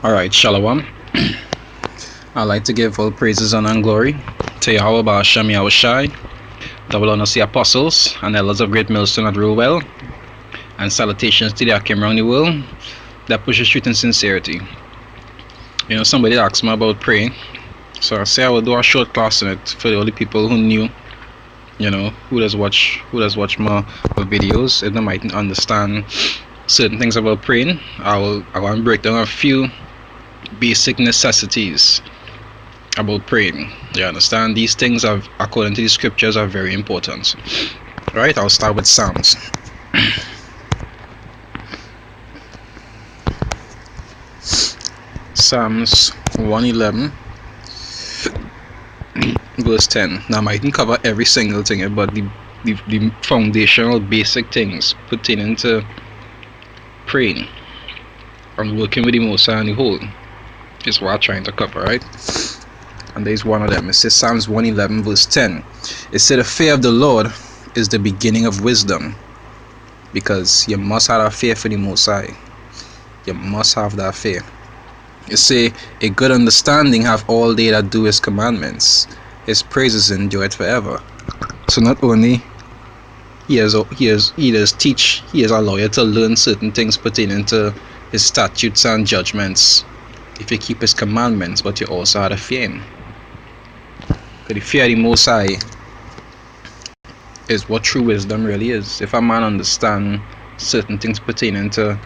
Alright, Shalom. I'd like to give all praises honor and glory to Yahweh Ba'Hashem Yahushai, double honor to the apostles and elders of Great Millstone at Ruwell, and salutations to the Akim around the world that pushes truth and sincerity. You know, somebody asked me about praying, so I say I will do a short class on it for all the people who knew, you know, who does watch my videos, if they mightn't understand certain things about praying. I want to break down a few basic necessities about praying. You understand? These things are, according to the scriptures, are very important. Right? I'll start with Psalms. Psalms 111 verse 10. Now I mightn't cover every single thing, but the foundational basic things pertaining to praying and working with the Most High and the whole is what I'm trying to cover, right? And there's one of them. It says Psalms 111 verse 10. It said, the fear of the Lord is the beginning of wisdom, because you must have a fear for the Most High. You must have that fear. It say, a good understanding have all they that do his commandments. His praises endure it forever. So not only he does teach, he is a lawyer to learn certain things pertaining to his statutes and judgments if you keep his commandments, but you also have to fear him. Because the fear of the Most High is what true wisdom really is. If a man understand certain things pertaining to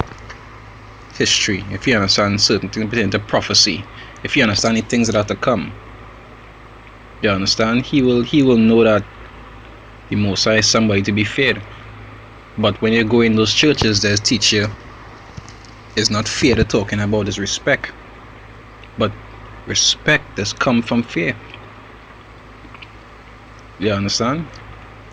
history, if you understand certain things pertaining to prophecy, if you understand the things that are to come, you understand, he will know that the Most High is somebody to be feared. But when you go in those churches, there's teacher is not fear they're talking about, is respect. But respect does come from fear. You understand?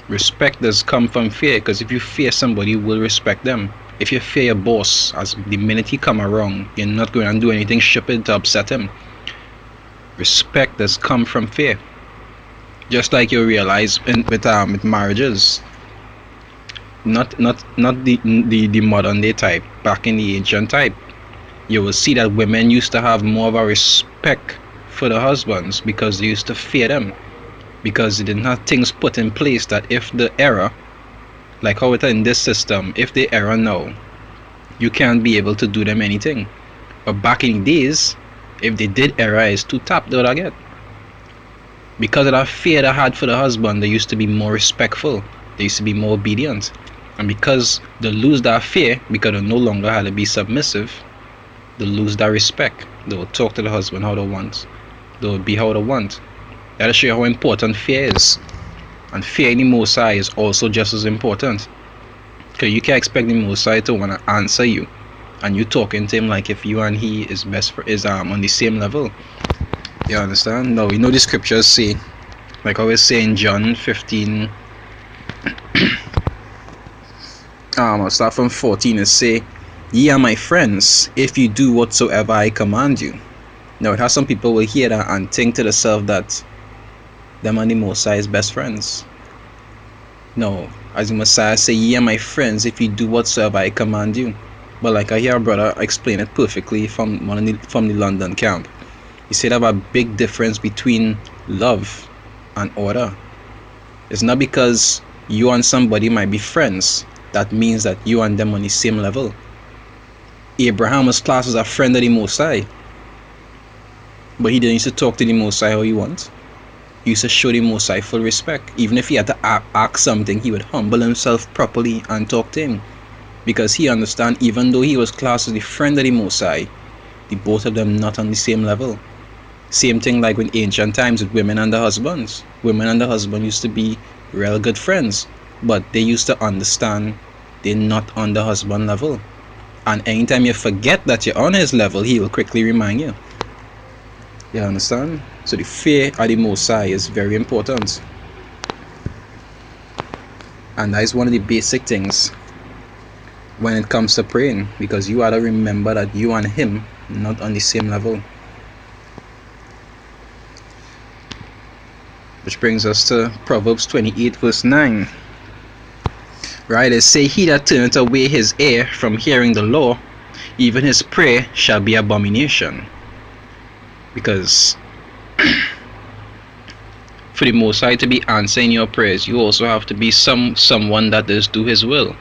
Respect does come from fear, because if you fear somebody, you will respect them. If you fear your boss, as the minute he come around, you're not going to do anything stupid to upset him. Respect does come from fear. Just like you realize with marriages, not the modern day type, back in the ancient type, you will see that women used to have more of a respect for the husbands because they used to fear them, because they didn't have things put in place that if the error, like how it is in this system, if they error now, you can't be able to do them anything. But back in the days, if they did error, it's too tap they would get. Because of that fear they had for the husband, they used to be more respectful, they used to be more obedient. And because they lose that fear, because they no longer had to be submissive, they lose that respect. They will talk to the husband how they want, they will be how they want. That'll show you how important fear is. And fear in the Most High is also just as important, because you can't expect the Most High to want to answer you and you talking to him like if you and he is on the same level. You understand? No, you know the scriptures say, like I always say in John 15, I'll start from 14. It say, ye are my friends if you do whatsoever I command you. Now it has some people will hear that and think to themselves that them and the Most High is best friends. No, as the Messiah say, ye are my friends if you do whatsoever I command you. But like I hear a brother explain it perfectly from the London camp. He said about a big difference between love and order. It's not because you and somebody might be friends that means that you and them on the same level. Abraham was classed as a friend of the Most High, but he didn't used to talk to the Most High how he wants. He used to show the Most High full respect. Even if he had to ask something, he would humble himself properly and talk to him, because he understand, even though he was classed as the friend of the Most High, the both of them not on the same level. Same thing like in ancient times with women and the husbands. Women and the husband used to be real good friends, but they used to understand they're not on the husband level. And anytime you forget that you're on his level, he will quickly remind you. You understand? So the fear of the Most High is very important. And that is one of the basic things when it comes to praying, because you ought to remember that you and him not on the same level. Which brings us to Proverbs 28 verse 9. Right, it say, he that turneth away his ear from hearing the law even his prayer shall be abomination. Because for the Most High to be answering your prayers, you also have to be someone that does do his will.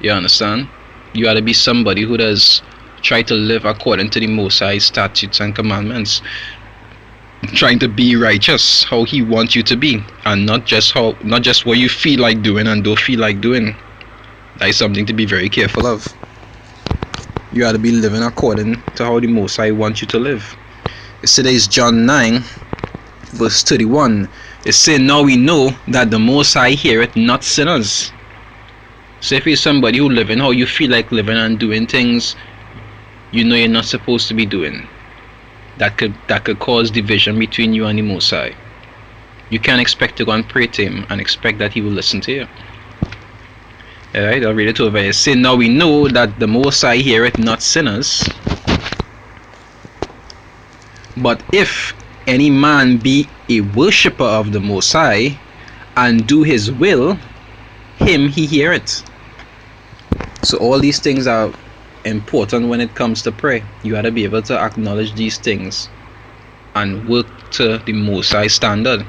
You understand? You ought to be somebody who does try to live according to the Most High's statutes and commandments, trying to be righteous how he wants you to be, and not just what you feel like doing and don't feel like doing. That is something to be very careful of. You ought to be living according to how the Most High wants you to live. Today is John 9 verse 31. It says, now we know that the Most High heareth not sinners. So if you're somebody who living how you feel like living and doing things you know you're not supposed to be doing, that could cause division between you and the Most High. You can't expect to go and pray to him and expect that he will listen to you. Alright, I'll read it over. It says, now we know that the Most High heareth not sinners, but if any man be a worshipper of the Most High and do his will, him he heareth. So all these things are important when it comes to prayer. You ought to be able to acknowledge these things and work to the Most High standard.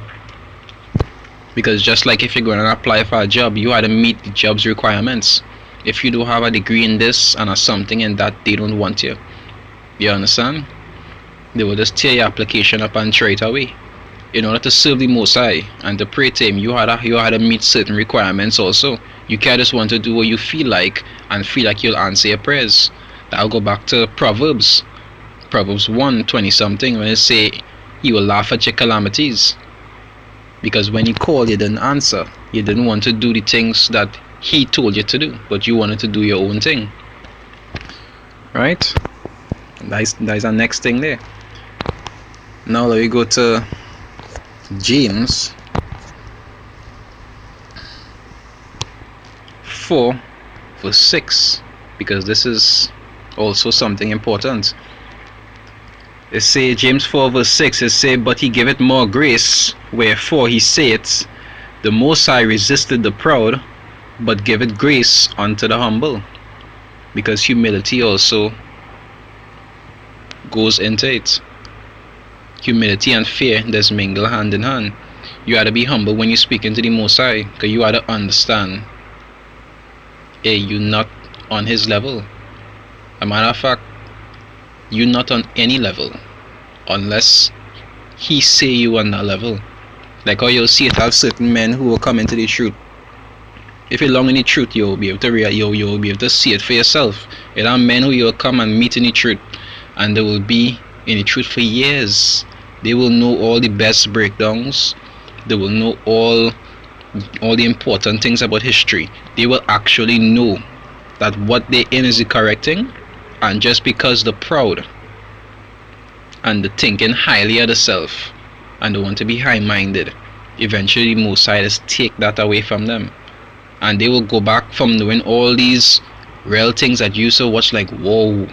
Because just like if you're going to apply for a job, you ought to meet the job's requirements. If you don't have a degree in this and something in that, they don't want you. You understand? They will just tear your application up and throw it away. In order to serve the Most High and to pray to him, you had to meet certain requirements also. You can't just want to do what you feel like and feel like you'll answer your prayers. I'll go back to Proverbs 1:20 something, when it say he will laugh at your calamities. Because when he called, you didn't answer. You didn't want to do the things that he told you to do, but you wanted to do your own thing. Right? That's our next thing there. Now let me go to James 4 verse 6, because this is also something important. It say James 4 verse 6, it say, but he giveth more grace, wherefore he saith, the Most High resisted the proud, but giveth grace unto the humble. Because humility also goes into it. Humility and fear does mingle hand in hand. You ought to be humble when you're speaking to the Most High, because you ought to understand, hey, you're not on his level. A matter of fact, you're not on any level unless he say you on that level. Like how you'll see it, have certain men who will come into the truth. If you long in the truth, you'll be able to you'll be able to see it for yourself. There are men who you'll come and meet in the truth, and they will be in the truth for years. They will know all the best breakdowns. They will know all the important things about history. They will actually know that what they're in is the correct thing, and just because they're proud and they're thinking highly of themselves and they want to be high-minded, eventually the Most High just take that away from them, and they will go back from knowing all these real things that you so watch like whoa,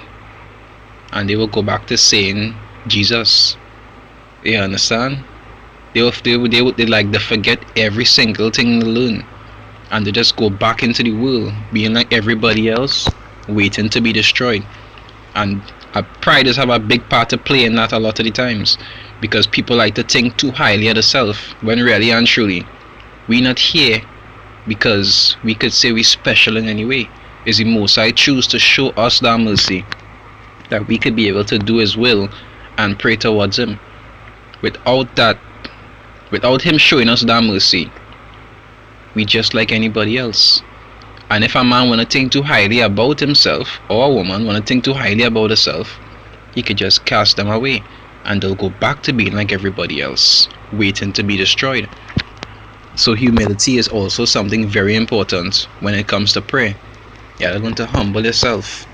and they will go back to saying Jesus. You understand? They forget every single thing they learn, and they just go back into the world being like everybody else, waiting to be destroyed. And pride does have a big part to play in that a lot of the times, because people like to think too highly of themselves, when really and truly we not here because we could say we special in any way. Is the Most High choose to show us that mercy, that we could be able to do his will and pray towards him. Without him showing us that mercy, we just like anybody else. And if a man want to think too highly about himself, or a woman want to think too highly about herself, he could just cast them away, and they'll go back to being like everybody else, waiting to be destroyed. So humility is also something very important when it comes to prayer. You're going to humble yourself.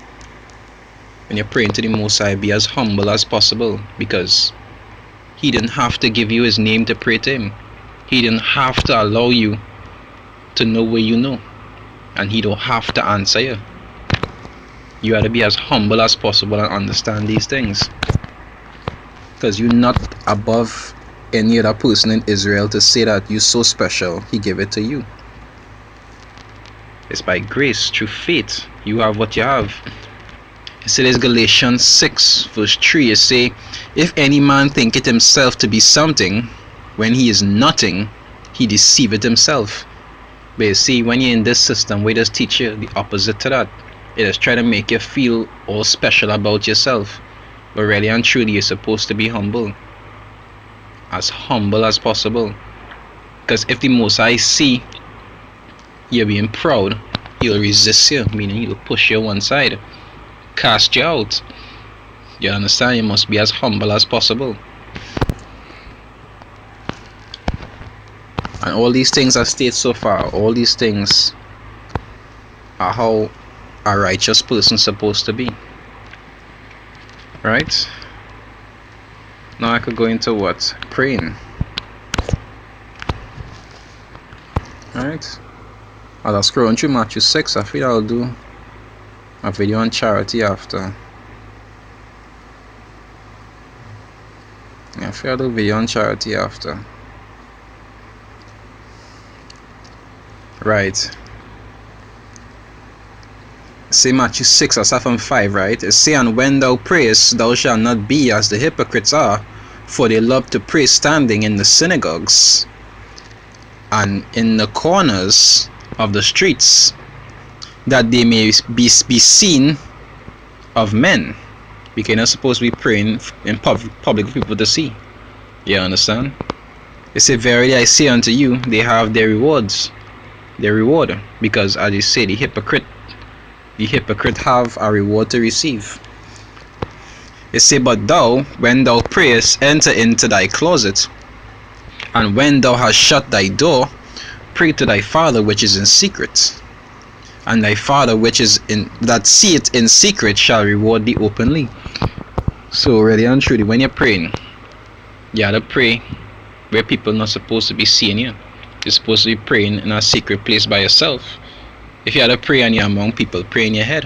When you're praying to the Most High, be as humble as possible, because he didn't have to give you his name to pray to him. He didn't have to allow you to know where you know, and he don't have to answer you. You have to be as humble as possible and understand these things, because you're not above any other person in Israel to say that you're so special. He gave it to you. It's by grace, through faith, you have what you have. So there's Galatians 6 verse 3. It say, if any man thinketh himself to be something, when he is nothing, he deceiveth himself. But you see, when you're in this system, we just teach you the opposite to that. It is trying to make you feel all special about yourself. But really and truly, you're supposed to be humble. As humble as possible. Because if the Most High see you're being proud, he'll resist you, meaning he'll push you one side, cast you out. You understand? You must be as humble as possible. And all these things I've stated so far, all these things are how a righteous person is supposed to be. Right? Now I could go into what? Praying. Alright? As I scroll through Matthew 6, I feel I'll do a video on charity after. Yeah, I feel I'll do a video on charity after. Right. Say Matthew 6 or 7:5, right? It say, and when thou prayest, thou shalt not be as the hypocrites are, for they love to pray standing in the synagogues and in the corners of the streets, that they may be seen of men. Because you're not supposed to be praying in public for people to see. You understand? It say, verily I say unto you, they have their rewards. Their reward. Because as you say, the hypocrite have a reward to receive. It say, but thou, when thou prayest, enter into thy closet, and when thou hast shut thy door, pray to thy Father which is in secret, and thy Father which is in that seeth in secret shall reward thee openly. So really and truly, when you're praying, you gotta pray where people are not supposed to be seeing you. You're supposed to be praying in a secret place by yourself. If you had to pray and you're among people, pray in your head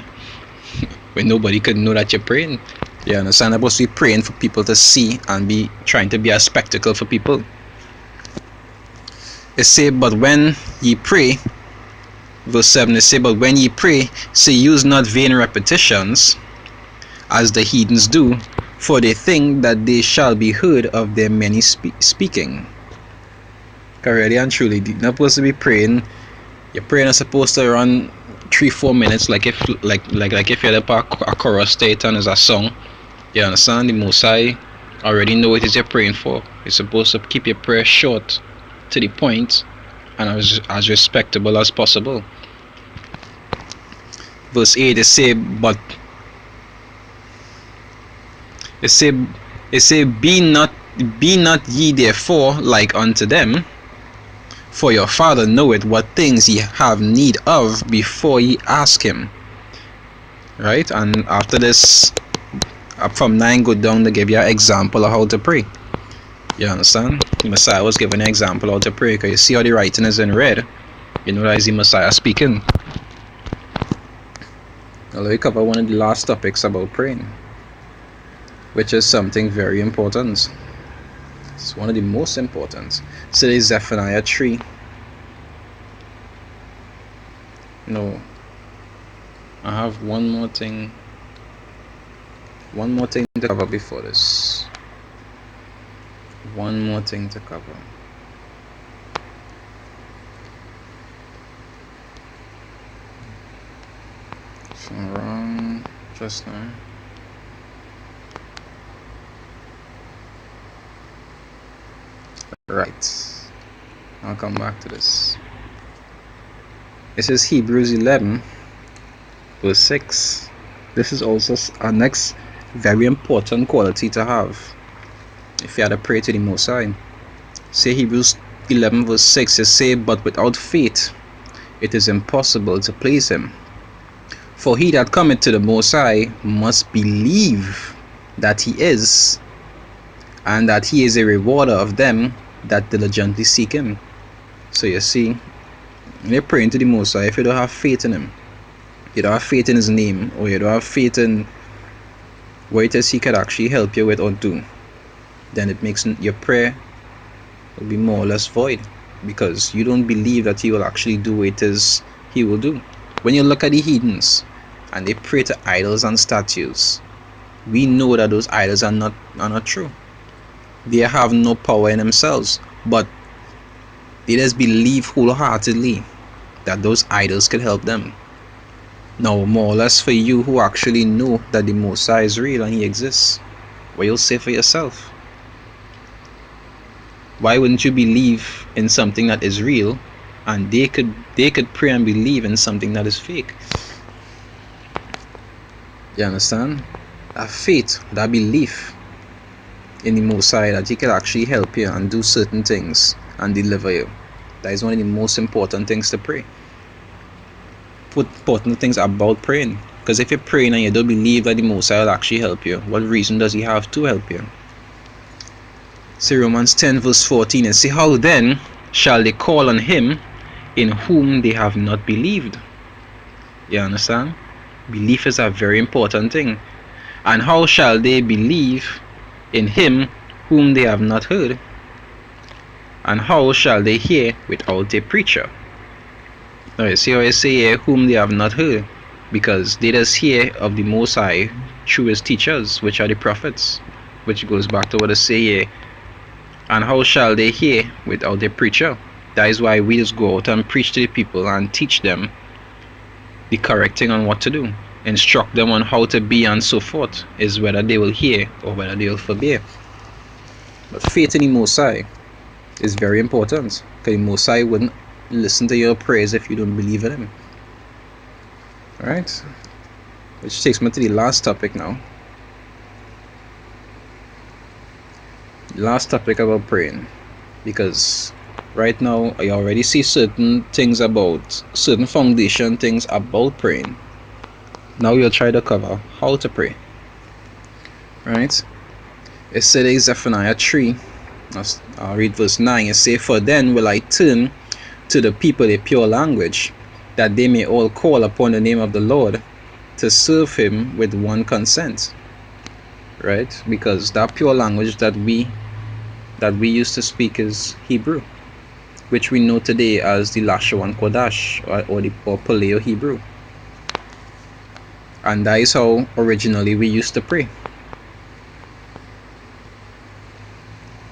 when nobody could know that you're praying. You understand? You're supposed to be praying for people to see and be trying to be a spectacle for people. It say, but when ye pray, verse 7, it say, but when ye pray, say use not vain repetitions, as the heathens do, for they think that they shall be heard of their many speaking. Really and truly, you're not supposed to be praying. Your prayer is supposed to run 3-4 minutes, like if you're at a chorus state and there's a song. You understand? The Most High already know what it is you're praying for. You're supposed to keep your prayer short, to the point, and as respectable as possible. Verse 8, it say, but it say, be not ye therefore like unto them, for your Father knoweth what things ye have need of before ye ask him. Right? And after this, from 9 go down to give you an example of how to pray. You understand? The Messiah was giving an example of how to pray, because you see how the writing is in red. You know that is the Messiah speaking. I'll cover one of the last topics about praying, which is something very important. It's one of the most important. So there's Zephaniah 3. No, I have one more thing to cover before this. One more thing to cover. So I'm wrong just now. Right, I'll come back to this. It says Hebrews 11 verse 6. This is also our next very important quality to have if you had to pray to the Most High. Say Hebrews 11 verse 6, it say, but without faith it is impossible to please him. For he that cometh to the Most High must believe that he is, and that he is a rewarder of them that diligently seek him. So you see, when you're praying to the Most High, if you don't have faith in him, you don't have faith in his name, or you don't have faith in what it is he could actually help you with or do, then it makes your prayer will be more or less void, because you don't believe that he will actually do what it is he will do. When you look at the heathens and they pray to idols and statues, we know that those idols are not true. They have no power in themselves, but they just believe wholeheartedly that those idols could help them. Now, more or less for you who actually know that the Most High is real and He exists, what you'll say for yourself? Why wouldn't you believe in something that is real, and they could pray and believe in something that is fake? You understand? That faith, that belief in the Most High, that He could actually help you and do certain things and deliver you. That is one of the most important things to pray. Important things about praying. Because if you're praying and you don't believe that the Most High will actually help you, what reason does He have to help you? See Romans 10 verse 14, and say, how then shall they call on Him in whom they have not believed? You understand? Belief is a very important thing. And how shall they believe in Him whom they have not heard? And how shall they hear without a preacher? Now you see how I say here, whom they have not heard? Because they just hear of the Most High through His teachers, which are the prophets. Which goes back to what I say here. And how shall they hear without a preacher? That is why we just go out and preach to the people and teach them the correct thing on what to do. Instruct them on how to be and so forth. Is whether they will hear or whether they will forbear. But faith in the Most High is very important. Because the Most High wouldn't listen to your prayers if you don't believe in Him. Alright? Which takes me to the last topic now. The last topic about praying. Because right now I already see certain foundation things about praying. Now we'll try to cover how to pray. Right? It said in Zephaniah 3, I'll read verse 9. It says, for then will I turn to the people a pure language, that they may all call upon the name of the Lord, to serve Him with one consent. Right? Because that pure language that we used to speak is Hebrew, which we know today as the Lashawan Kodash or Paleo Hebrew. And that is how originally we used to pray.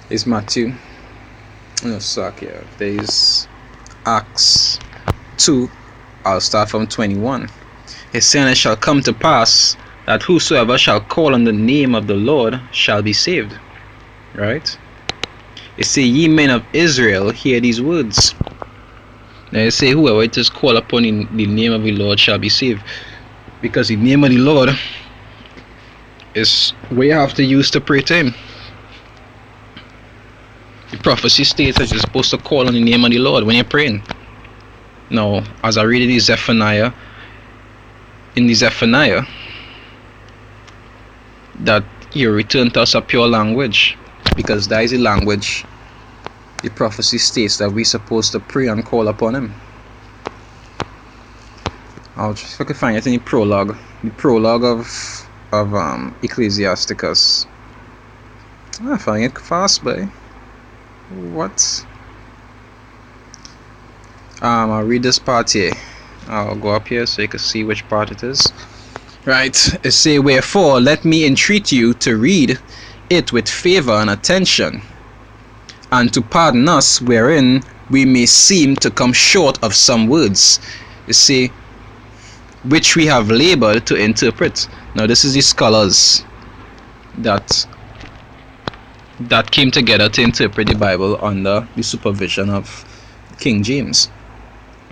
It's Matthew. There's Acts 2. I'll start from 21. It says, and it shall come to pass that whosoever shall call on the name of the Lord shall be saved. Right? It says, ye men of Israel, hear these words. Now it says, whoever it is call upon the name of the Lord shall be saved. Because the name of the Lord is what you have to use to pray to Him. The prophecy states that you're supposed to call on the name of the Lord when you're praying. Now, as I read in Zephaniah, that you return to us a pure language, because that is the language the prophecy states that we're supposed to pray and call upon Him. I'll just if I can find it in the prologue of Ecclesiasticus. I find it fast, boy. What? I'll read this part here. I'll go up here so you can see which part it is. Right. It say, wherefore let me entreat you to read it with favor and attention, and to pardon us wherein we may seem to come short of some words. You see, which we have labored to interpret. Now this is the scholars that came together to interpret the Bible under the supervision of King James.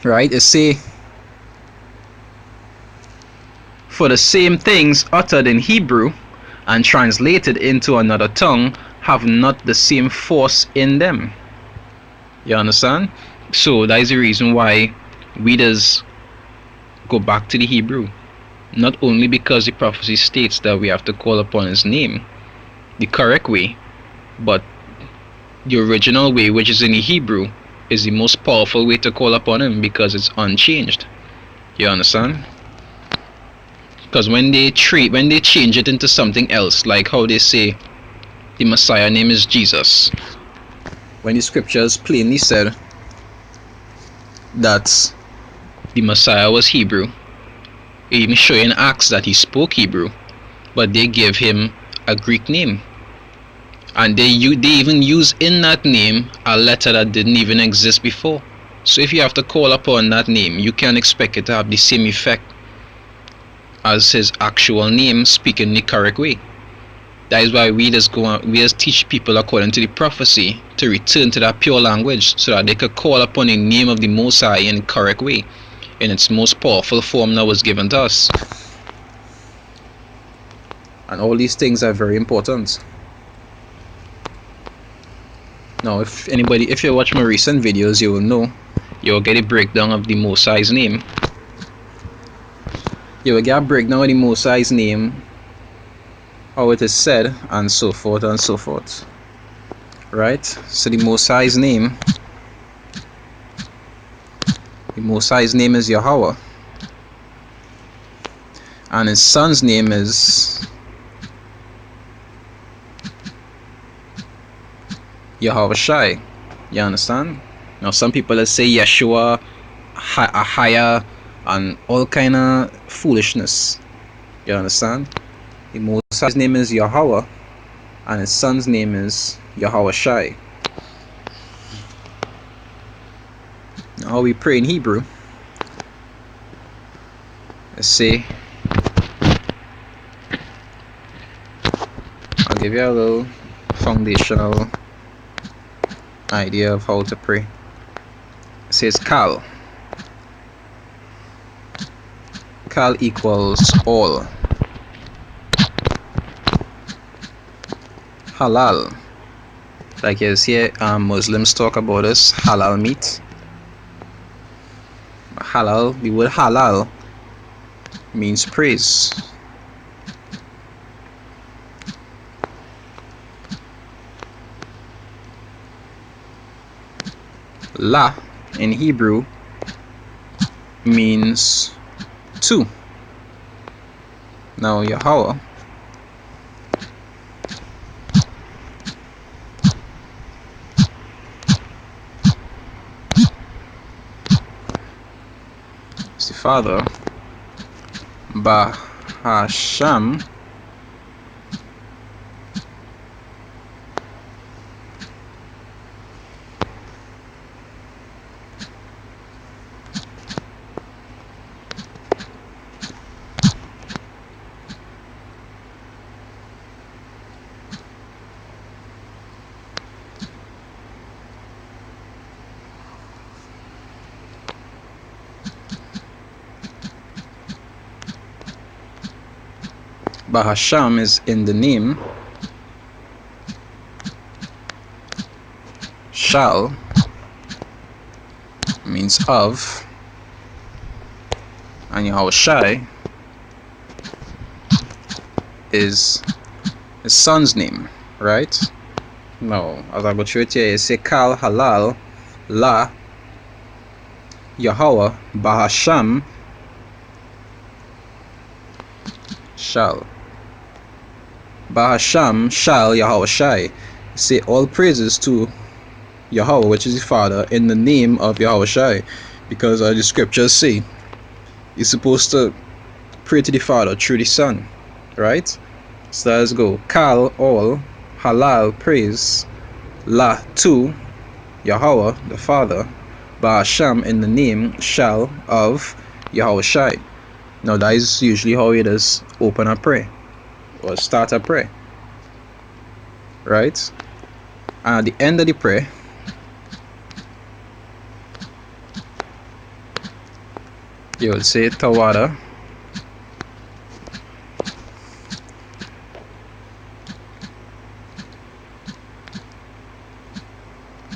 Right? It say, for the same things uttered in Hebrew and translated into another tongue have not the same force in them. You understand? So that is the reason why we just go back to the Hebrew. Not only because the prophecy states that we have to call upon His name the correct way, but the original way, which is in the Hebrew, is the most powerful way to call upon Him because it's unchanged. You understand? Because when they change it into something else, like how they say the Messiah name is Jesus, when the scriptures plainly said that the Messiah was Hebrew, Even show in Acts that he spoke Hebrew, but they gave him a Greek name. And they even use in that name a letter that didn't even exist before. So if you have to call upon that name, you can expect it to have the same effect as his actual name, speaking the correct way. That is why we just teach people according to the prophecy to return to that pure language, so that they could call upon the name of the Most High in the correct way, in its most powerful form that was given to us. And all these things are very important. Now, if you watch my recent videos, you will know, you will get a breakdown of the Most High's name. You will get a breakdown of the Most High's name, how it is said, and so forth and so forth. Right? So the Most High's name is Yahweh, and his son's name is Yahweh Shai. You understand? Now some people that say Yeshua, Ahaya, and all kind of foolishness. You understand? The Most High's name is Yahweh, and his son's name is Yahweh Shai. Now how we pray in Hebrew, let's say, I'll give you a little foundational idea of how to pray. It says Kal. Kal equals all. Halal. Like you see, Muslims talk about this halal meat. Halal, the word halal means praise. La in Hebrew means two. Now Yahweh is the Father. Bahasham Bahasham is in the name. Shal means of, and Yahweh Shai is his son's name, right? Now, as I go through it here, you say Kal Halal La Yahweh Bahasham Shal. Bahasham Shal Yahweh Shai. Say all praises to Yahweh, which is the Father, in the name of Yahweh Shai, because the scriptures say you're supposed to pray to the Father through the Son, right? So let's go. Kal, all, halal, praise, la, to Yahweh, the Father, Bahasham, in the name, shal, of Yahweh Shai. Now that is usually how it is open a prayer or start a prayer, right? And at the end of the prayer, you will say Tawada,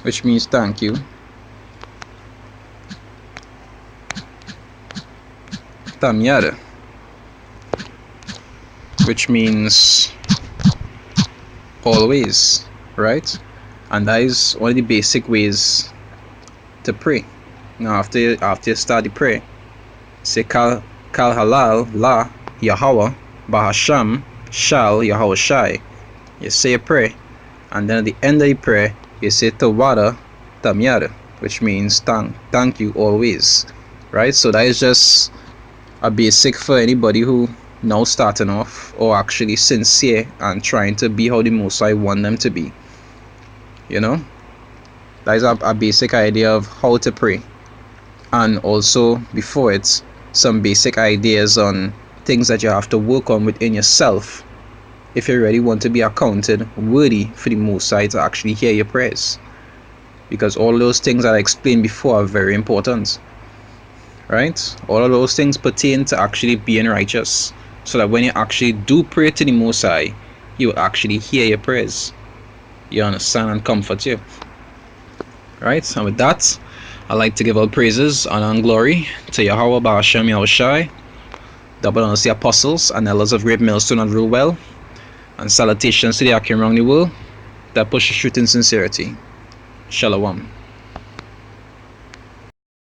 which means thank you. Tamyar, which means always, right? And that is one of the basic ways to pray. Now after you start the prayer, say Kal Halal La Yahweh Bahasham Shal Yahweh Shai. You say a prayer, and then at the end of the prayer you say Tawada Tamyar, which means thank you always, right? So that is just a basic for anybody who now starting off or actually sincere and trying to be how the Most High want them to be. You know, that is a basic idea of how to pray, and also before it, some basic ideas on things that you have to work on within yourself if you really want to be accounted worthy for the Most High to actually hear your prayers. Because all those things that I explained before are very important. Right? All of those things pertain to actually being righteous, so that when you actually do pray to the Most High, He will actually hear your prayers. You understand, and comfort you. Right? And with that, I'd like to give all praises, honor, and glory to Yahweh Ba'ashem Yahushai, double honors the apostles and elders of Great Millstone and Rule Well, and salutations to the Akim around the world that push the truth in sincerity. Shalom.